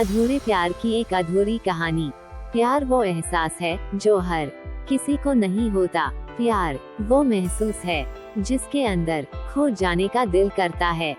अधूरे प्यार की एक अधूरी कहानी। प्यार वो एहसास है जो हर किसी को नहीं होता। प्यार वो महसूस है जिसके अंदर खो जाने का दिल करता है।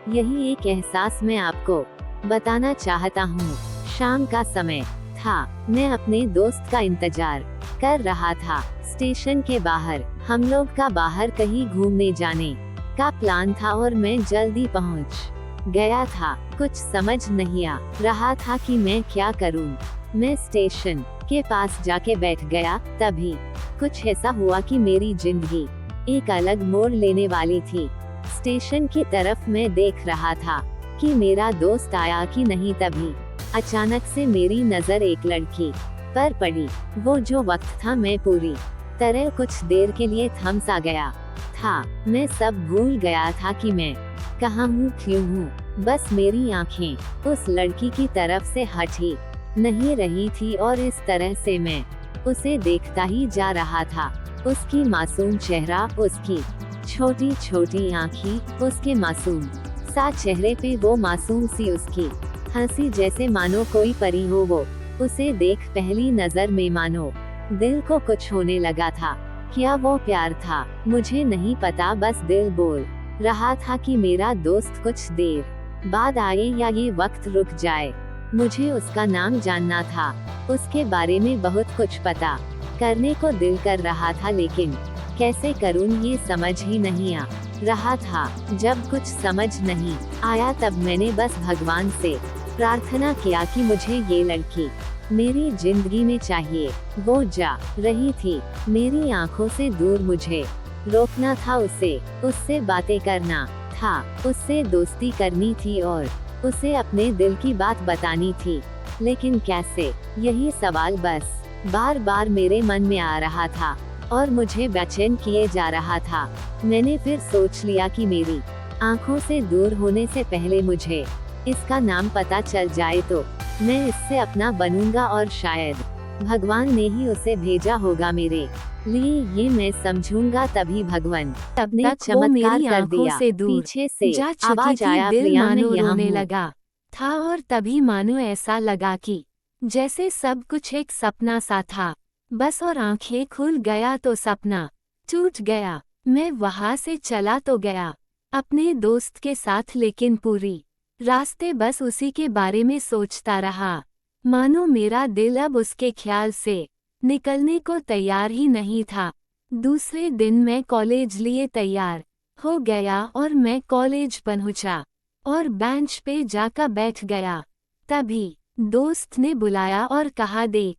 यही एक एहसास मैं आपको बताना चाहता हूँ। शाम का समय था, मैं अपने दोस्त का इंतजार कर रहा था। स्टेशन के बाहर हम लोग का बाहर कहीं घूमने जाने का प्लान था और मैं जल्दी पहुँच गया था। कुछ समझ नहीं आ रहा था कि मैं क्या करूं। मैं स्टेशन के पास जाके बैठ गया। तभी कुछ ऐसा हुआ कि मेरी जिंदगी एक अलग मोड़ लेने वाली थी। स्टेशन की तरफ मैं देख रहा था कि मेरा दोस्त आया कि नहीं। तभी अचानक से मेरी नजर एक लड़की पर पड़ी। वो जो वक्त था, मैं पूरी तरह कुछ देर के लिए थम सा गया था। मैं सब भूल गया था कि मैं कहाँ हूँ, क्यों हूँ। बस मेरी आंखें उस लड़की की तरफ से हट ही नहीं रही थी और इस तरह से मैं उसे देखता ही जा रहा था। उसकी मासूम चेहरा, उसकी छोटी छोटी आँखें, उसके मासूम सा चेहरे पे वो मासूम सी उसकी हंसी, जैसे मानो कोई परी हो वो। उसे देख पहली नजर में मानो दिल को कुछ होने लगा था। क्या वो प्यार था? मुझे नहीं पता, बस दिल बोल रहा था कि मेरा दोस्त कुछ देर बाद आए या ये वक्त रुक जाए। मुझे उसका नाम जानना था, उसके बारे में बहुत कुछ पता करने को दिल कर रहा था, लेकिन कैसे करूं ये समझ ही नहीं आ रहा था। जब कुछ समझ नहीं आया तब मैंने बस भगवान से प्रार्थना किया कि मुझे ये लड़की मेरी जिंदगी में चाहिए। वो जा रही थी मेरी आंखों से दूर, मुझे रोकना था उसे, उससे बातें करना था, उससे दोस्ती करनी थी और उसे अपने दिल की बात बतानी थी। लेकिन कैसे, यही सवाल बस बार बार मेरे मन में आ रहा था और मुझे बेचैन किए जा रहा था। मैंने फिर सोच लिया कि मेरी आंखों से दूर होने से पहले मुझे इसका नाम पता चल जाए तो मैं इससे अपना बनूंगा और शायद भगवान ने ही उसे भेजा होगा मेरे लिए, ये मैं समझूंगा। तभी भगवान ने चमत्कार कर दिया। पीछे से जा आवाज चुकी आया, थी, दिल प्रिया मैं मानो यहाँ रोने हूँ। लगा था और तभी मानो ऐसा लगा कि जैसे सब कुछ एक सपना सा था बस, और आंखें खुल गया तो सपना टूट गया। मैं वहां से चला तो गया अपने दोस्त के साथ, लेकिन पूरी रास्ते बस उसी के बारे में सोचता रहा। मानो मेरा दिल अब उसके ख्याल से निकलने को तैयार ही नहीं था। दूसरे दिन मैं कॉलेज लिए तैयार हो गया और मैं कॉलेज पहुंचा और बेंच पे जाकर बैठ गया। तभी दोस्त ने बुलाया और कहा, देख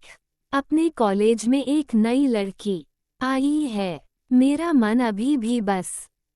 अपने कॉलेज में एक नई लड़की आई है। मेरा मन अभी भी बस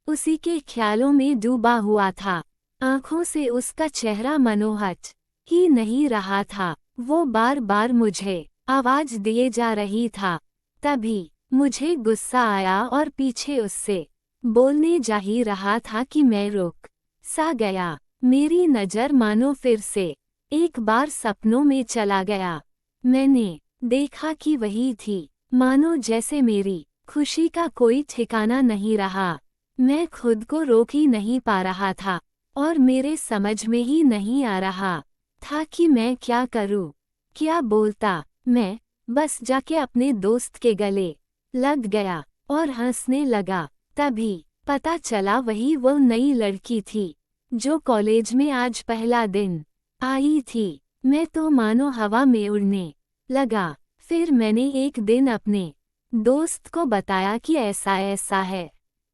उसी के ख्यालों में डूबा हुआ था। आंखों से उसका चेहरा मनोहट ही नहीं रहा था। वो बार बार मुझे आवाज दिए जा रही था। तभी मुझे गुस्सा आया और पीछे उससे बोलने जा ही रहा था कि मैं रुक सा गया। मेरी नजर मानो फिर से एक बार सपनों में चला गया। मैंने देखा कि वही थी, मानो जैसे मेरी खुशी का कोई ठिकाना नहीं रहा। मैं खुद को रोक ही नहीं पा रहा था और मेरे समझ में ही नहीं आ रहा था कि मैं क्या करूं, क्या बोलता। मैं बस जाके अपने दोस्त के गले लग गया और हंसने लगा। तभी पता चला वही वो नई लड़की थी जो कॉलेज में आज पहला दिन आई थी। मैं तो मानो हवा में उड़ने लगा। फिर मैंने एक दिन अपने दोस्त को बताया कि ऐसा ऐसा है।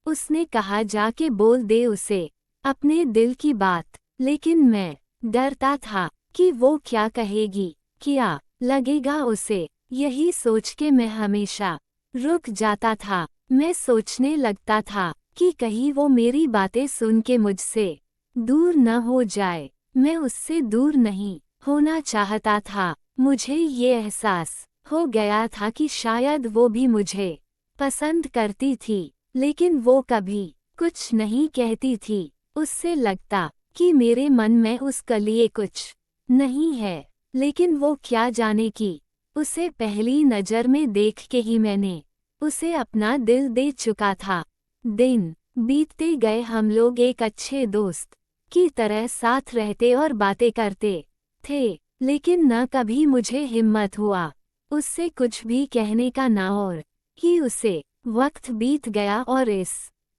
उसने कहा, जाके बोल दे उसे अपने दिल की बात। लेकिन मैं डरता था कि वो क्या कहेगी, क्या लगेगा उसे। यही सोच के मैं हमेशा रुक जाता था। मैं सोचने लगता था कि कहीं वो मेरी बातें सुन के मुझसे दूर न हो जाए। मैं उससे दूर नहीं होना चाहता था। मुझे ये एहसास हो गया था कि शायद वो भी मुझे पसंद करती थी, लेकिन वो कभी कुछ नहीं कहती थी। उससे लगता कि मेरे मन में उसके लिए कुछ नहीं है, लेकिन वो क्या जाने कि उसे पहली नज़र में देख के ही मैंने उसे अपना दिल दे चुका था। दिन बीतते गए, हम लोग एक अच्छे दोस्त की तरह साथ रहते और बातें करते थे। लेकिन न कभी मुझे हिम्मत हुआ उससे कुछ भी कहने का ना, और ही उसे वक्त बीत गया और इस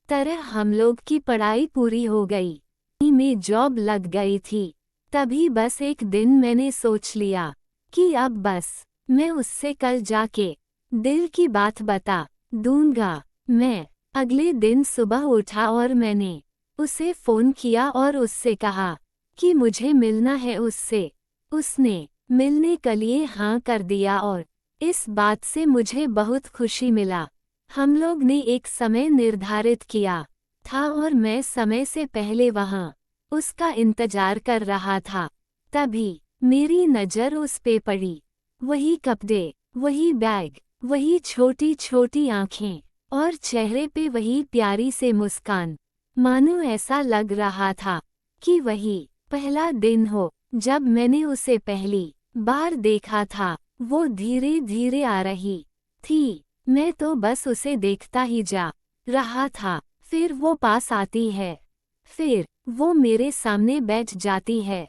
तरह हम लोग की पढ़ाई पूरी हो गई। में जॉब लग गई थी। तभी बस एक दिन मैंने सोच लिया कि अब बस मैं उससे कल जाके दिल की बात बता दूंगा। मैं अगले दिन सुबह उठा और मैंने उसे फ़ोन किया और उससे कहा कि मुझे मिलना है उससे। उसने मिलने के लिए हाँ कर दिया और इस बात से मुझे बहुत खुशी मिला। हम लोग ने एक समय निर्धारित किया था और मैं समय से पहले वहाँ उसका इंतजार कर रहा था। तभी मेरी नज़र उस पे पड़ी। वही कपड़े, वही बैग, वही छोटी छोटी आंखें और चेहरे पे वही प्यारी से मुस्कान। मानो ऐसा लग रहा था कि वही पहला दिन हो जब मैंने उसे पहली बार देखा था। वो धीरे धीरे आ रही थी। मैं तो बस उसे देखता ही जा रहा था। फिर वो पास आती है, फिर वो मेरे सामने बैठ जाती है।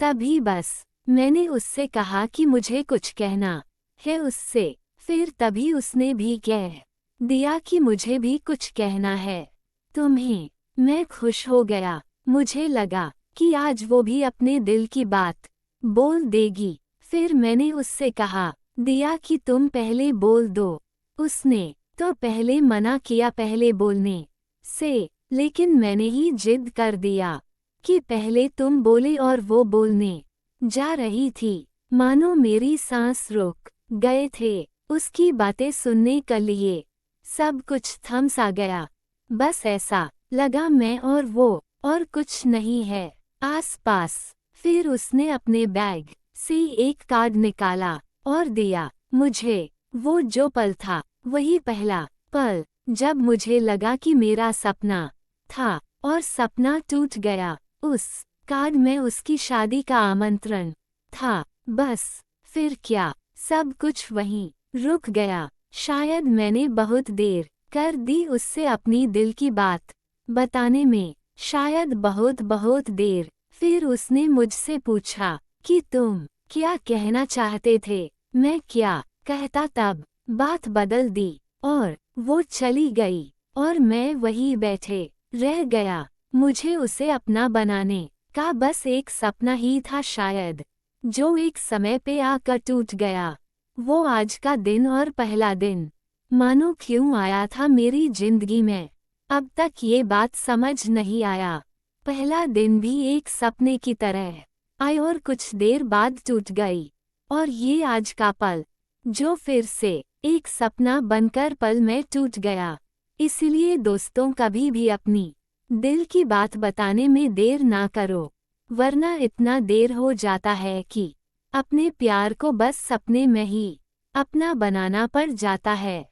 तभी बस मैंने उससे कहा कि मुझे कुछ कहना है उससे। फिर तभी उसने भी कह दिया कि मुझे भी कुछ कहना है तुम्हें। मैं खुश हो गया। मुझे लगा कि आज वो भी अपने दिल की बात बोल देगी। फिर मैंने उससे कहा दिया कि तुम पहले बोल दो। उसने तो पहले मना किया पहले बोलने से, लेकिन मैंने ही जिद कर दिया कि पहले तुम बोले और वो बोलने जा रही थी। मानो मेरी सांस रुक गए थे उसकी बातें सुनने के लिए। सब कुछ थम सा गया। बस ऐसा लगा मैं और वो और कुछ नहीं है आसपास। फिर उसने अपने बैग से एक कार्ड निकाला और दिया मुझे। वो जो पल था वही पहला पल जब मुझे लगा कि मेरा सपना था और सपना टूट गया। उस कार्ड में उसकी शादी का आमंत्रण था। बस फिर क्या, सब कुछ वहीं रुक गया। शायद मैंने बहुत देर कर दी उससे अपनी दिल की बात बताने में, शायद बहुत बहुत देर। फिर उसने मुझसे पूछा कि तुम क्या कहना चाहते थे। मैं क्या कहता, तब बात बदल दी और वो चली गई और मैं वहीं बैठे रह गया। मुझे उसे अपना बनाने का बस एक सपना ही था शायद, जो एक समय पे आकर टूट गया। वो आज का दिन और पहला दिन मानो क्यों आया था मेरी जिंदगी में, अब तक ये बात समझ नहीं आया। पहला दिन भी एक सपने की तरह आई और कुछ देर बाद टूट गई। और ये आज का पल जो फिर से एक सपना बनकर पल में टूट गया। इसलिए दोस्तों कभी भी अपनी दिल की बात बताने में देर ना करो, वरना इतना देर हो जाता है कि अपने प्यार को बस सपने में ही अपना बनाना पड़ जाता है।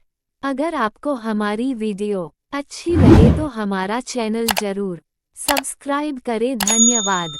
अगर आपको हमारी वीडियो अच्छी लगे तो हमारा चैनल जरूर सब्सक्राइब करें। धन्यवाद।